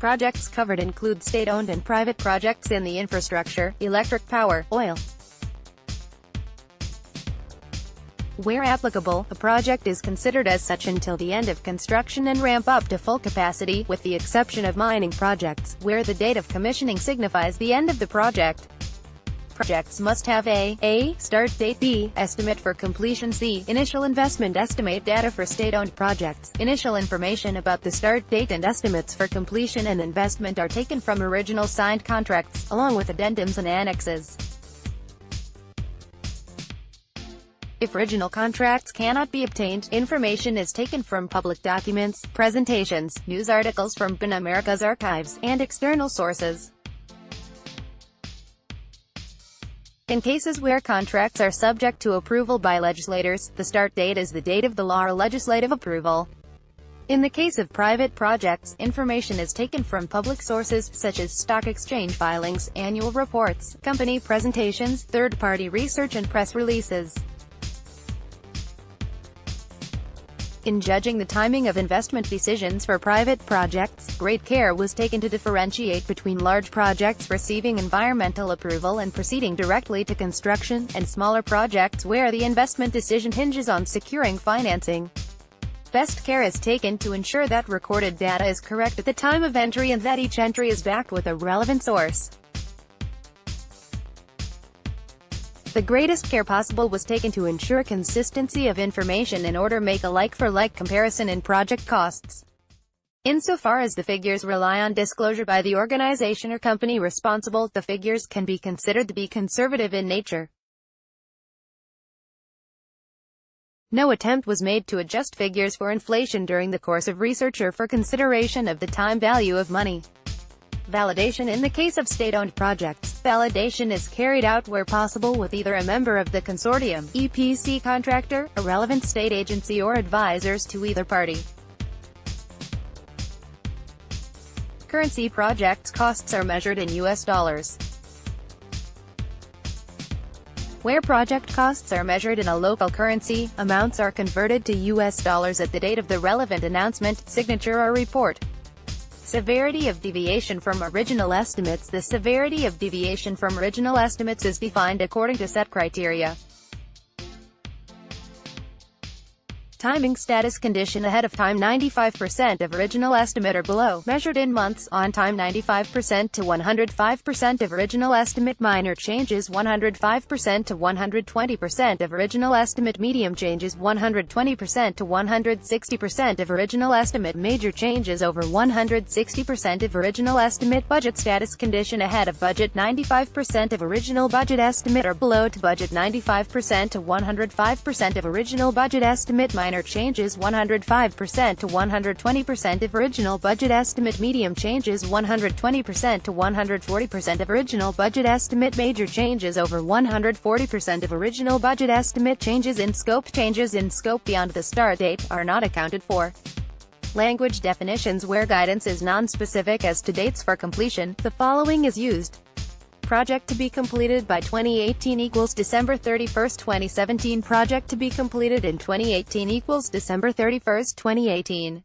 Projects covered include state-owned and private projects in the infrastructure, electric power, oil. Where applicable, a project is considered as such until the end of construction and ramp up to full capacity, with the exception of mining projects, where the date of commissioning signifies the end of the project. Projects must have a start date, b estimate for completion, c initial investment estimate. Data for state-owned projects. Initial information about the start date and estimates for completion and investment are taken from original signed contracts, along with addendums and annexes. If original contracts cannot be obtained, information is taken from public documents, presentations, news articles from PAN America's archives, and external sources. In cases where contracts are subject to approval by legislators, the start date is the date of the law or legislative approval. In the case of private projects, information is taken from public sources, such as stock exchange filings, annual reports, company presentations, third-party research and press releases. In judging the timing of investment decisions for private projects, great care was taken to differentiate between large projects receiving environmental approval and proceeding directly to construction, and smaller projects where the investment decision hinges on securing financing. Best care is taken to ensure that recorded data is correct at the time of entry and that each entry is backed with a relevant source. The greatest care possible was taken to ensure consistency of information in order to make a like-for-like comparison in project costs. Insofar as the figures rely on disclosure by the organization or company responsible, the figures can be considered to be conservative in nature. No attempt was made to adjust figures for inflation during the course of research or for consideration of the time value of money. Validation. In the case of state-owned projects, validation is carried out where possible with either a member of the consortium, EPC contractor, a relevant state agency or advisors to either party. Currency. Project costs are measured in US dollars. Where project costs are measured in a local currency, amounts are converted to US dollars at the date of the relevant announcement, signature or report. Severity of deviation from original estimates. The severity of deviation from original estimates is defined according to set criteria. Timing status condition. Ahead of time 95% of original estimate or below, measured in months. On time 95% to 105% of original estimate. Minor changes 105% to 120% of original estimate. Medium changes 120% to 160% of original estimate. Major changes over 160% of original estimate. Budget status condition. Ahead of budget 95% of original budget estimate or below to budget 95% to 105% of original budget estimate. Minor changes 105% to 120% of original budget estimate. Medium changes 120% to 140% of original budget estimate. Major changes over 140% of original budget estimate. Changes in scope beyond the start date are not accounted for. Language definitions. Where guidance is non-specific as to dates for completion, the following is used. Project to be completed by 2018 equals December 31, 2017. Project to be completed in 2018 equals December 31, 2018.